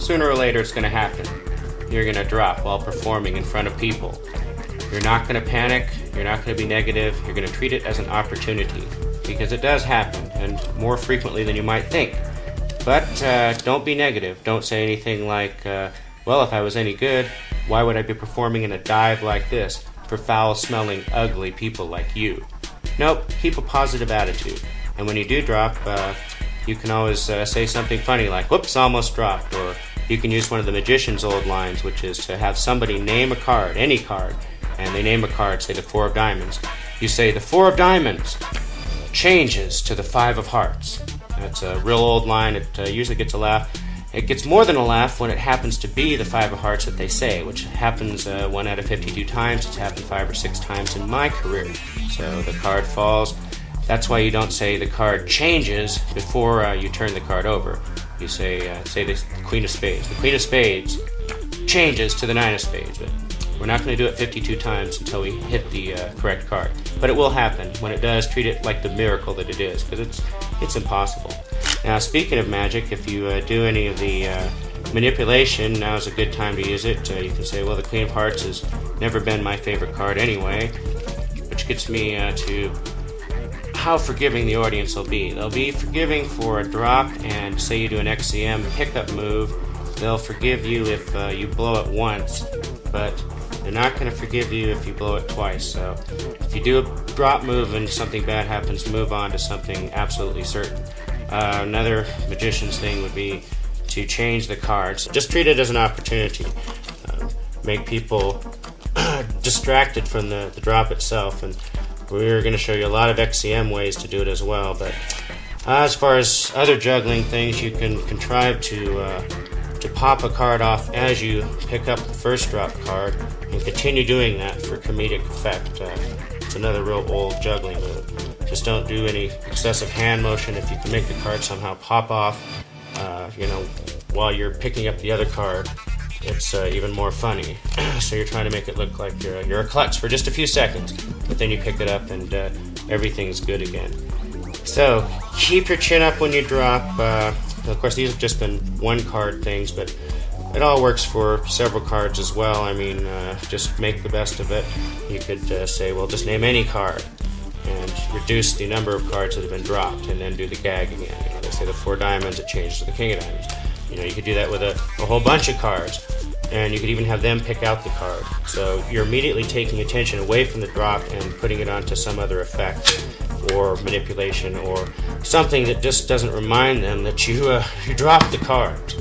sooner or later it's going to happen. You're going to drop while performing in front of people. You're not going to panic, you're not going to be negative, you're going to treat it as an opportunity, because it does happen, and more frequently than you might think. But don't be negative. Don't say anything like, well, if I was any good, why would I be performing in a dive like this for foul-smelling, ugly people like you? Nope, keep a positive attitude. And when you do drop, you can always say something funny like, whoops, almost dropped. Or you can use one of the magician's old lines, which is to have somebody name a card, any card, and they name a card, say the 4 of diamonds. You say, the 4 of diamonds changes to the 5 of hearts. That's a real old line. It usually gets a laugh. It gets more than a laugh when it happens to be the 5 of hearts that they say, which happens 1 out of 52 times. It's happened 5 or 6 times in my career. So the card falls. That's why you don't say the card changes before you turn the card over. You say the Queen of Spades. The Queen of Spades changes to the 9 of Spades. But we're not going to do it 52 times until we hit the correct card. But it will happen. When it does, treat it like the miracle that it is, because it's impossible. Now, speaking of magic, if you do any of the manipulation, now's a good time to use it. You can say, well, the Queen of Hearts has never been my favorite card anyway, which gets me to how forgiving the audience will be. They'll be forgiving for a drop, and say you do an XCM pickup move, they'll forgive you if you blow it once, but they're not going to forgive you if you blow it twice. So if you do a drop move and something bad happens, move on to something absolutely certain. Another magician's thing would be to change the cards. Just treat it as an opportunity. Make people distracted from the drop itself. And we're going to show you a lot of XCM ways to do it as well. But as far as other juggling things, you can contrive to pop a card off as you pick up the first drop card and continue doing that for comedic effect. It's another real old juggling move. Just don't do any excessive hand motion. If you can make the card somehow pop off, while you're picking up the other card, it's even more funny. So you're trying to make it look like you're a klutz for just a few seconds, but then you pick it up and everything's good again. So keep your chin up when you drop. Of course, these have just been 1 card things, but it all works for several cards as well. I mean, just make the best of it. You could say, well, just name any card and reduce the number of cards that have been dropped, and then do the gag again. They say the 4 diamonds, it changes to the King of diamonds. You could do that with a whole bunch of cards, and you could even have them pick out the card. So you're immediately taking attention away from the drop and putting it onto some other effect or manipulation or something that just doesn't remind them that you dropped the cards.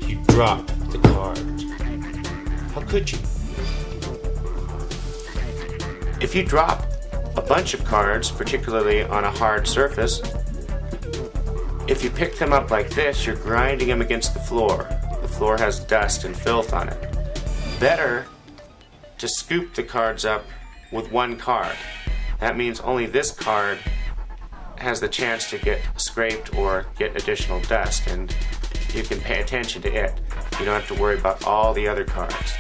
You dropped the cards. How could you? If you drop a bunch of cards, particularly on a hard surface, if you pick them up like this, you're grinding them against the floor. The floor has dust and filth on it. Better to scoop the cards up with 1 card. That means only this card has the chance to get scraped or get additional dust, and you can pay attention to it. You don't have to worry about all the other cards.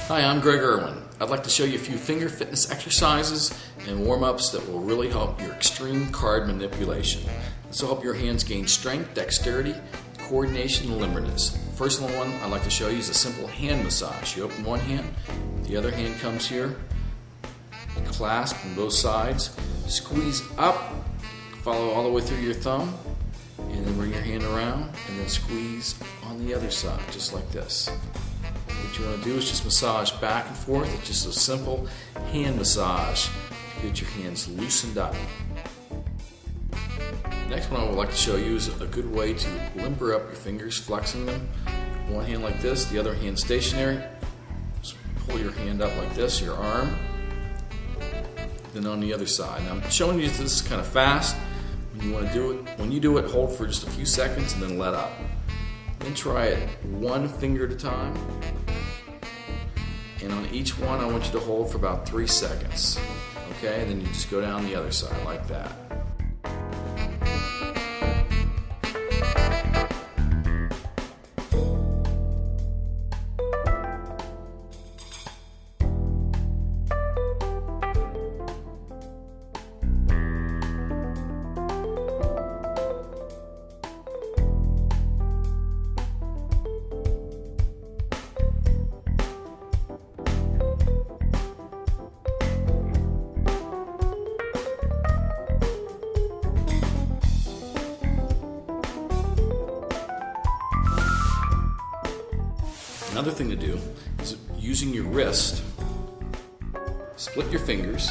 Hi, I'm Greg Irwin. I'd like to show you a few finger fitness exercises and warm-ups that will really help your extreme card manipulation. This will help your hands gain strength, dexterity, coordination, and limberness. First one I'd like to show you is a simple hand massage. You open one hand, the other hand comes here, clasp on both sides, squeeze up, follow all the way through your thumb, and then bring your hand around and then squeeze on the other side, just like this. What you want to do is just massage back and forth. It's just a simple hand massage to get your hands loosened up. The next one I would like to show you is a good way to limber up your fingers, flexing them. One hand like this, the other hand stationary. Just pull your hand up like this, your arm. Then on the other side. Now I'm showing you this kind of fast. When you want to do it, when you do it, hold for just a few seconds and then let up. Then try it one finger at a time. And on each one, I want you to hold for about 3 seconds. Okay, and then you just go down the other side like that. Another thing to do is using your wrist, split your fingers,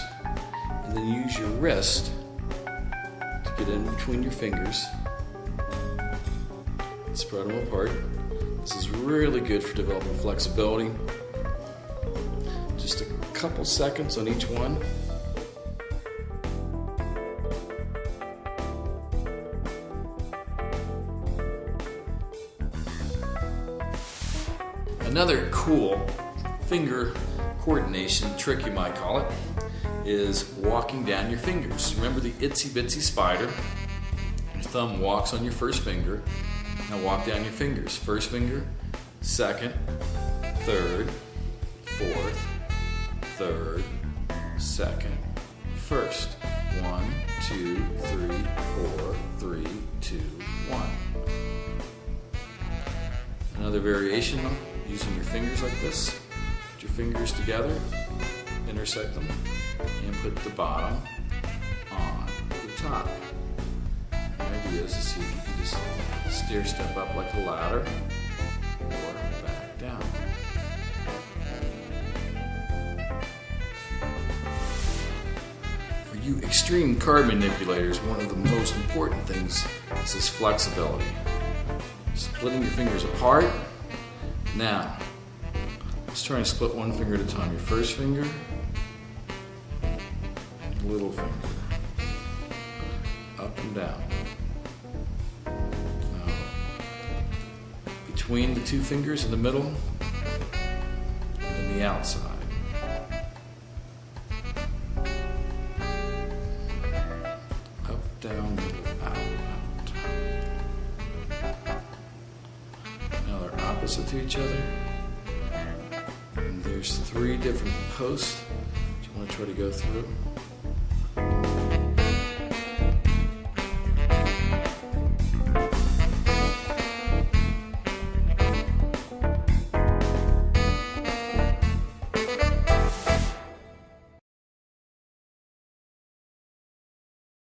and then use your wrist to get in between your fingers. Spread them apart. This is really good for developing flexibility. Just a couple seconds on each one. Another cool finger coordination trick, you might call it, is walking down your fingers. Remember the itsy bitsy spider? Your thumb walks on your first finger. Now walk down your fingers. First finger, second, third, fourth, third, second, first. 1, 2, 3, 4, 3, 2, 1. Another variation using your fingers like this. Put your fingers together, intersect them, and put the bottom on the top. The idea is to see if you can just stair step up like a ladder or back down. For you extreme card manipulators, one of the most important things is this flexibility. Splitting your fingers apart. Now, let's try and split one finger at a time. Your first finger, little finger, up and down. Now, between the two fingers in the middle and the outside. Up, down, middle, out. Opposite to each other, and there's 3 different posts that you want to try to go through.